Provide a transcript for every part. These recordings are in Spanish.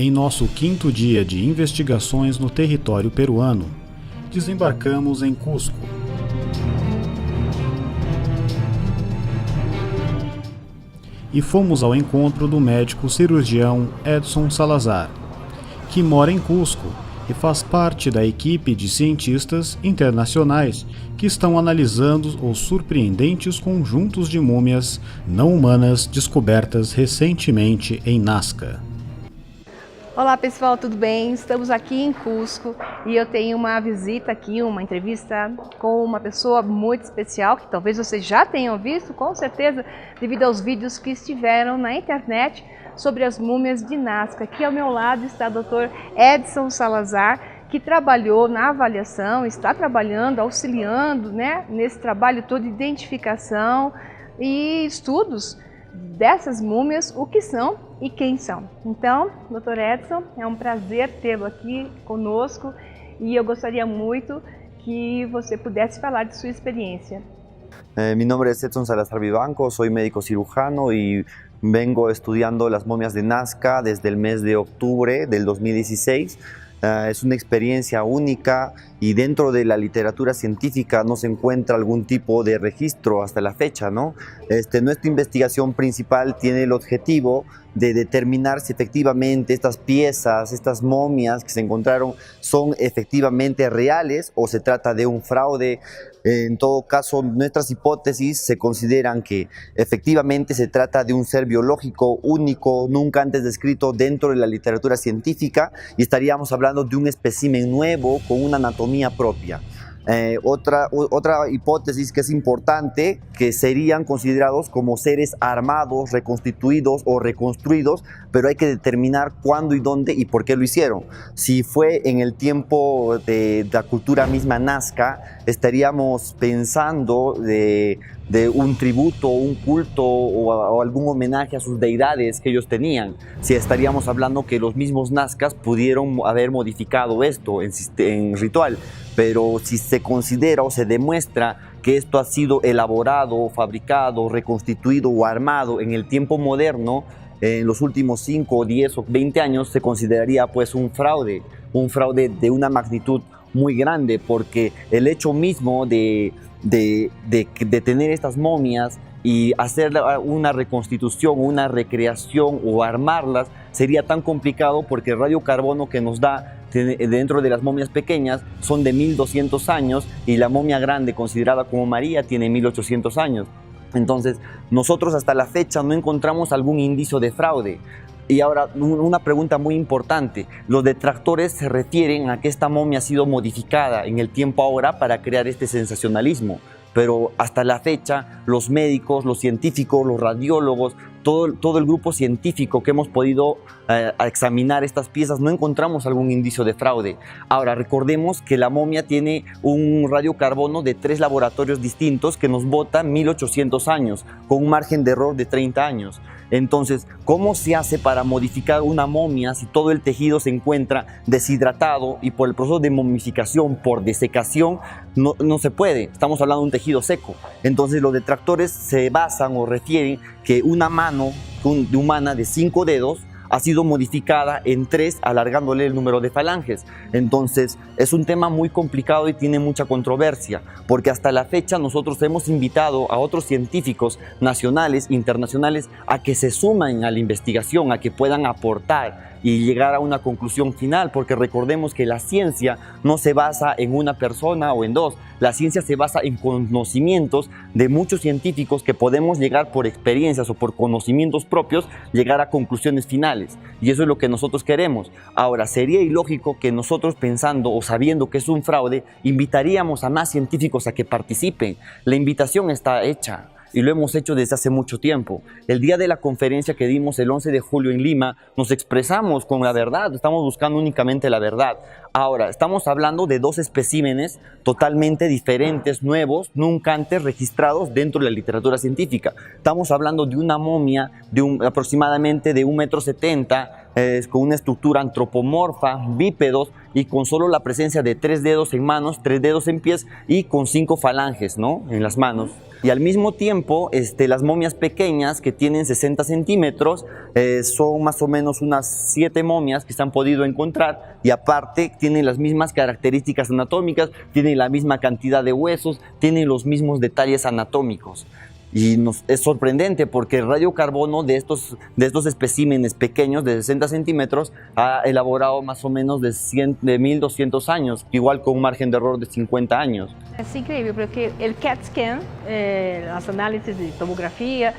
Em nosso quinto dia de investigações no território peruano, desembarcamos em Cusco. E fomos ao encontro do médico cirurgião Edson Salazar, que mora em Cusco e faz parte da equipe de cientistas internacionais que estão analisando os surpreendentes conjuntos de múmias não humanas descobertas recentemente em Nazca. Olá pessoal, tudo bem? Estamos aqui em Cusco e eu tenho uma visita aqui, uma entrevista com uma pessoa muito especial que talvez vocês já tenham visto, com certeza, devido aos vídeos que estiveram na internet sobre as múmias de Nazca. Aqui ao meu lado está o Dr. Edson Salazar, que trabalhou na avaliação, está trabalhando, auxiliando, nesse trabalho todo de identificação e estudos dessas múmias, o que são e quem são. Então, Dr. Edson, é um prazer tê-lo aqui conosco e eu gostaria muito que você pudesse falar de sua experiência. Mi nombre es Edson Salazar Vivanco, soy médico cirujano y vengo estudiando las momias de Nazca desde el mes de octubre del 2016. Es una experiencia única y dentro de la literatura científica no se encuentra algún tipo de registro hasta la fecha, ¿no? Nuestra investigación principal tiene el objetivo de determinar si efectivamente estas piezas, estas momias que se encontraron son efectivamente reales o se trata de un fraude. En todo caso, nuestras hipótesis se consideran que efectivamente se trata de un ser biológico único, nunca antes descrito dentro de la literatura científica, y estaríamos hablando de un espécimen nuevo con una anatomía propia. Otra hipótesis que es importante, que serían considerados como seres armados, reconstituidos o reconstruidos, pero hay que determinar cuándo y dónde y por qué lo hicieron. Si fue en el tiempo de la cultura misma Nazca, estaríamos pensando de un tributo, un culto o algún homenaje a sus deidades que ellos tenían. Si estaríamos hablando que los mismos nazcas pudieron haber modificado esto en ritual, pero si se considera o se demuestra que esto ha sido elaborado, fabricado, reconstituido o armado en el tiempo moderno, en los últimos 5, 10 o 20 años, se consideraría pues un fraude de una magnitud muy grande, porque el hecho mismo de tener estas momias y hacer una reconstitución, una recreación o armarlas sería tan complicado, porque el radiocarbono que nos da dentro de las momias pequeñas son de 1200 años y la momia grande considerada como María tiene 1800 años. Entonces nosotros hasta la fecha no encontramos algún indicio de fraude. Y ahora una pregunta muy importante: los detractores se refieren a que esta momia ha sido modificada en el tiempo ahora para crear este sensacionalismo, pero hasta la fecha los médicos, los científicos, los radiólogos, todo el grupo científico que hemos podido examinar estas piezas, no encontramos algún indicio de fraude. Ahora recordemos que la momia tiene un radiocarbono de 3 laboratorios distintos que nos bota 1800 años, con un margen de error de 30 años. Entonces, ¿cómo se hace para modificar una momia si todo el tejido se encuentra deshidratado y por el proceso de momificación, por desecación, no se puede? Estamos hablando de un tejido seco. Entonces los detractores se basan o refieren que una mano humana de 5 dedos ha sido modificada en 3, alargándole el número de falanges. Entonces es un tema muy complicado y tiene mucha controversia, porque hasta la fecha nosotros hemos invitado a otros científicos nacionales, internacionales, a que se sumen a la investigación, a que puedan aportar y llegar a una conclusión final, porque recordemos que la ciencia no se basa en una persona o en dos. La ciencia se basa en conocimientos de muchos científicos que podemos llegar por experiencias o por conocimientos propios, llegar a conclusiones finales. Y eso es lo que nosotros queremos. Ahora, sería ilógico que nosotros, pensando o sabiendo que es un fraude, invitaríamos a más científicos a que participen. La invitación está hecha y lo hemos hecho desde hace mucho tiempo. El día de la conferencia que dimos el 11 de julio en Lima, nos expresamos con la verdad, estamos buscando únicamente la verdad. Ahora, estamos hablando de 2 especímenes totalmente diferentes, nuevos, nunca antes registrados dentro de la literatura científica. Estamos hablando de una momia aproximadamente de 1,70 m, con una estructura antropomorfa, bípedos y con solo la presencia de 3 dedos en manos, 3 dedos en pies y con 5 falanges, ¿no?, en las manos. Y al mismo tiempo, las momias pequeñas que tienen 60 centímetros son más o menos unas 7 momias que se han podido encontrar, y aparte tienen las mismas características anatómicas, tienen la misma cantidad de huesos, tienen los mismos detalles anatómicos. Y es sorprendente porque el radiocarbono de estos especímenes pequeños de 60 centímetros ha elaborado más o menos de 1200 años, igual con un margen de error de 50 años. Es increíble porque el CAT scan, los análisis de tomografía,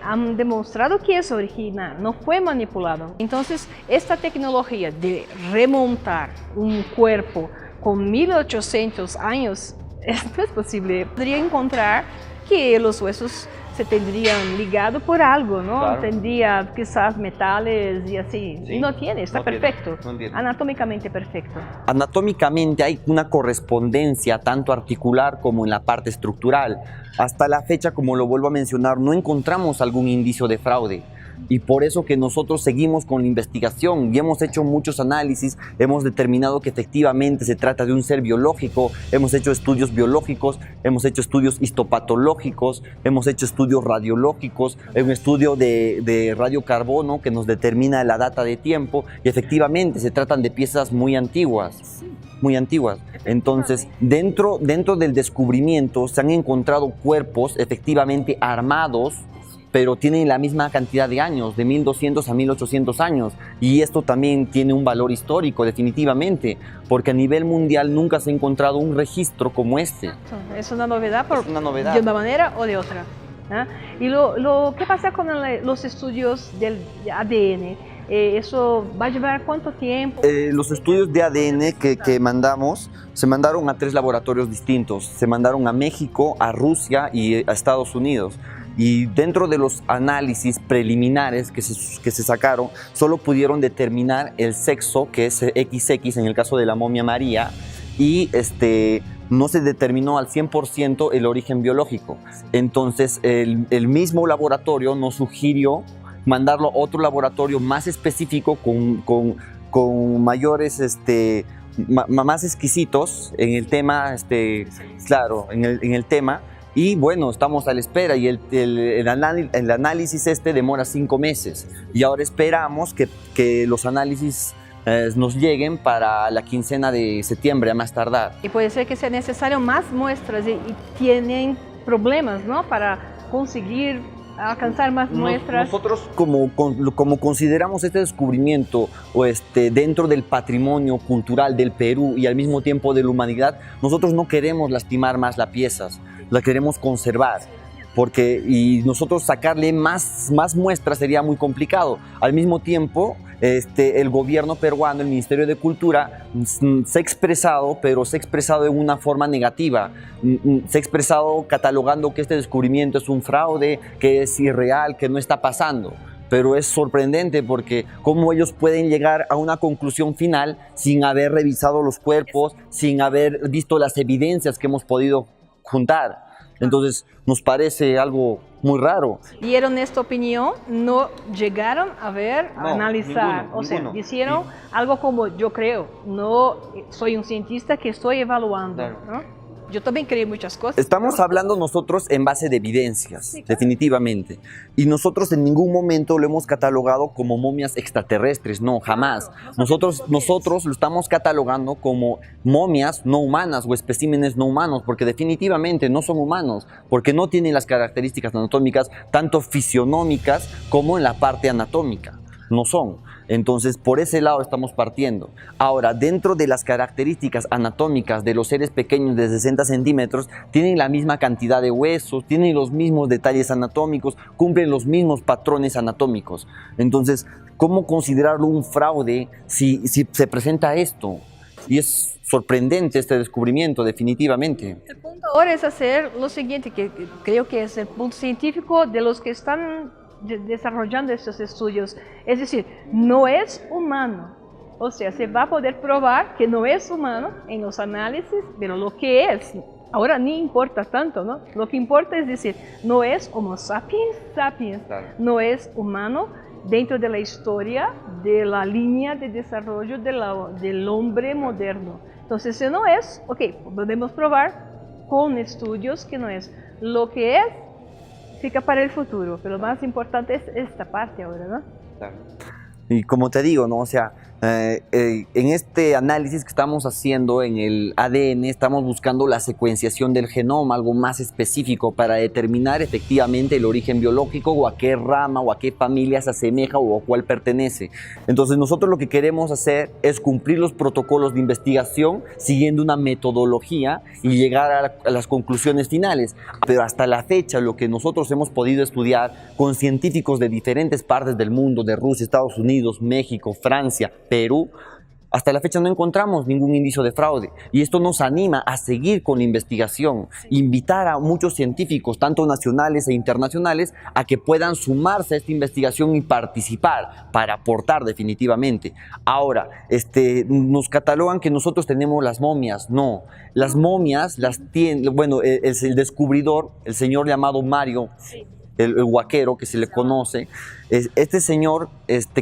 han demostrado que es original, no fue manipulado. Entonces, esta tecnología de remontar un cuerpo con 1800 años, esto es posible. Podría encontrar que los huesos se tendrían ligado por algo, ¿no? Claro. Tendría quizás metales y así. Sí, y no tiene, está no perfecto. no tiene. Anatómicamente perfecto. Anatómicamente hay una correspondencia tanto articular como en la parte estructural. Hasta la fecha, como lo vuelvo a mencionar, no encontramos algún indicio de fraude. Y por eso que nosotros seguimos con la investigación y hemos hecho muchos análisis, hemos determinado que efectivamente se trata de un ser biológico, hemos hecho estudios biológicos, hemos hecho estudios histopatológicos, hemos hecho estudios radiológicos, un estudio de radiocarbono que nos determina la data de tiempo, y efectivamente se tratan de piezas muy antiguas. Muy antiguas. Entonces, dentro del descubrimiento se han encontrado cuerpos efectivamente armados, pero tienen la misma cantidad de años, de 1200 a 1800 años. Y esto también tiene un valor histórico, definitivamente, porque a nivel mundial nunca se ha encontrado un registro como este. Es una novedad, Es una novedad. de una manera o de otra. ¿Ah? Y ¿qué pasa con los estudios del ADN? ¿Eso va a llevar cuánto tiempo? Los estudios de ADN que mandamos, se mandaron a 3 laboratorios distintos. Se mandaron a México, a Rusia y a Estados Unidos. Y dentro de los análisis preliminares que se sacaron, solo pudieron determinar el sexo, que es XX en el caso de la momia María, y no se determinó al 100% el origen biológico. Entonces, el mismo laboratorio nos sugirió mandarlo a otro laboratorio más específico, con mayores, más exquisitos en el tema, claro, en el tema. Y bueno, estamos a la espera, y el análisis demora 5 meses. Y ahora esperamos que los análisis nos lleguen para la quincena de septiembre a más tardar. Y puede ser que sea necesario más muestras y tienen problemas, ¿no?, para conseguir alcanzar más muestras. Nosotros, como consideramos este descubrimiento dentro del patrimonio cultural del Perú y al mismo tiempo de la humanidad, nosotros no queremos lastimar más las piezas, la queremos conservar, y nosotros sacarle más muestras sería muy complicado. Al mismo tiempo, el gobierno peruano, el Ministerio de Cultura, se ha expresado, pero se ha expresado en una forma negativa. Se ha expresado catalogando que este descubrimiento es un fraude, que es irreal, que no está pasando. Pero es sorprendente porque cómo ellos pueden llegar a una conclusión final sin haber revisado los cuerpos, sin haber visto las evidencias que hemos podido juntar. Entonces nos parece algo muy raro. ¿Dieron esta opinión? ¿No llegaron a ver, a No, analizar? ninguno, o sea, ninguno. hicieron algo como yo creo, no soy un cientista que estoy evaluando. Claro. ¿No? Yo también creo muchas cosas. Estamos hablando nosotros en base de evidencias, Sí, claro. definitivamente. Y nosotros en ningún momento lo hemos catalogado como momias extraterrestres, no, jamás. Nosotros lo estamos catalogando como momias no humanas o especímenes no humanos, porque definitivamente no son humanos, porque no tienen las características anatómicas, tanto fisionómicas como en la parte anatómica. No son. Entonces, por ese lado estamos partiendo. Ahora, dentro de las características anatómicas de los seres pequeños de 60 centímetros, tienen la misma cantidad de huesos, tienen los mismos detalles anatómicos, cumplen los mismos patrones anatómicos. Entonces, ¿cómo considerarlo un fraude si se presenta esto? Y es sorprendente este descubrimiento, definitivamente. El punto ahora es hacer lo siguiente, que creo que es el punto científico de los que están desarrollando estos estudios. Es decir, no es humano. O sea, se va a poder probar que no es humano en los análisis, pero lo que es, ahora ni importa tanto, ¿no? Lo que importa es decir, no es Homo sapiens sapiens, Claro. no es humano dentro de la historia de la línea de desarrollo del hombre moderno. Entonces, si no es, ok, podemos probar con estudios que no es. Lo que es, fica para el futuro, pero lo más importante es esta parte ahora, ¿no? Claro. Y como te digo, ¿no? O sea, en este análisis que estamos haciendo en el ADN, estamos buscando la secuenciación del genoma, algo más específico para determinar efectivamente el origen biológico o a qué rama o a qué familia se asemeja o a cuál pertenece. Entonces nosotros lo que queremos hacer es cumplir los protocolos de investigación siguiendo una metodología y llegar a las conclusiones finales. Pero hasta la fecha lo que nosotros hemos podido estudiar con científicos de diferentes partes del mundo, de Rusia, Estados Unidos, México, Francia, Perú, hasta la fecha no encontramos ningún indicio de fraude y esto nos anima a seguir con la investigación, invitar a muchos científicos, tanto nacionales e internacionales, a que puedan sumarse a esta investigación y participar para aportar definitivamente. Ahora, nos catalogan que nosotros tenemos las momias. No, las momias las tiene, bueno, el descubridor, el señor llamado Mario, el huaquero que se le conoce, este señor,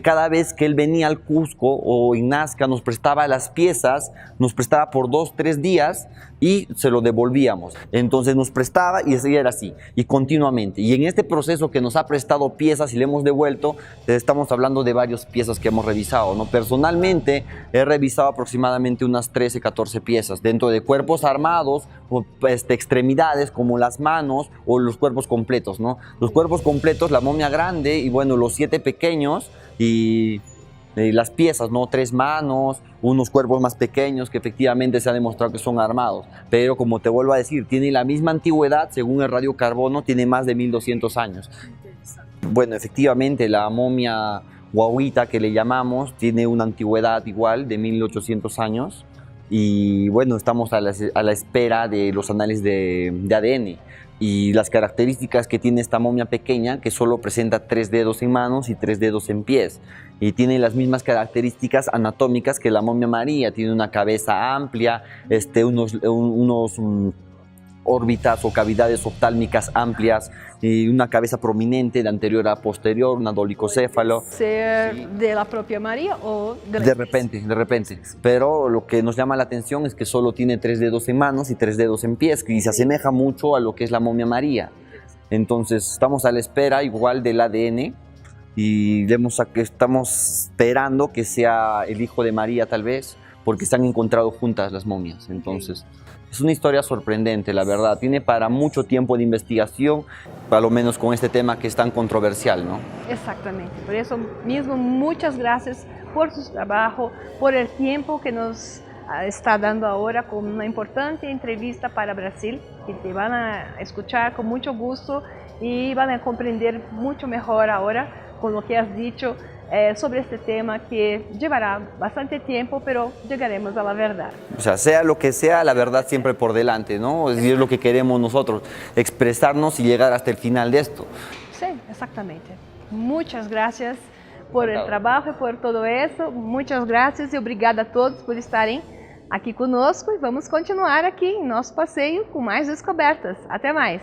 cada vez que él venía al Cusco o en Nazca, nos prestaba las piezas, nos prestaba por 2 o 3 días y se lo devolvíamos. Entonces nos prestaba y era así, y continuamente. Y en este proceso que nos ha prestado piezas y le hemos devuelto, estamos hablando de varias piezas que hemos revisado, ¿no? Personalmente he revisado aproximadamente unas 13, 14 piezas, dentro de cuerpos armados, o extremidades como las manos o los cuerpos completos, ¿no? Los cuerpos completos, la momia grande y bueno, los 7 pequeños y las piezas, ¿no? 3 manos, unos cuerpos más pequeños que efectivamente se ha demostrado que son armados. Pero como te vuelvo a decir, tiene la misma antigüedad, según el radiocarbono, tiene más de 1200 años. Bueno, efectivamente la momia guaguita que le llamamos tiene una antigüedad igual de 1800 años. Y bueno, estamos a la espera de los análisis de ADN y las características que tiene esta momia pequeña, que solo presenta 3 dedos en manos y 3 dedos en pies, y tiene las mismas características anatómicas que la momia María. Tiene una cabeza amplia, unos órbitas o cavidades oftálmicas amplias y una cabeza prominente de anterior a posterior, un dolicocéfalo. ¿Ser de la propia María o de la De repente. Pero lo que nos llama la atención es que solo tiene 3 dedos en manos y 3 dedos en pies y se asemeja mucho a lo que es la momia María. Entonces estamos a la espera igual del ADN y estamos esperando que sea el hijo de María tal vez, porque se han encontrado juntas las momias. Entonces es una historia sorprendente, la verdad. Tiene para mucho tiempo de investigación, por lo menos con este tema que es tan controversial, ¿no? Exactamente. Por eso mismo, muchas gracias por su trabajo, por el tiempo que nos está dando ahora con una importante entrevista para Brasil, que te van a escuchar con mucho gusto y van a comprender mucho mejor ahora con lo que has dicho sobre este tema que llevará bastante tiempo, pero llegaremos a la verdad. O sea lo que sea, la verdad siempre por delante, ¿no? Es lo que queremos nosotros, expresarnos y llegar hasta el final de esto. Sí, exactamente. Muchas gracias por el trabajo y por todo eso. Muchas gracias y obrigada a todos por estarem aqui conosco e vamos continuar aqui em nosso passeio com mais descobertas. Até mais!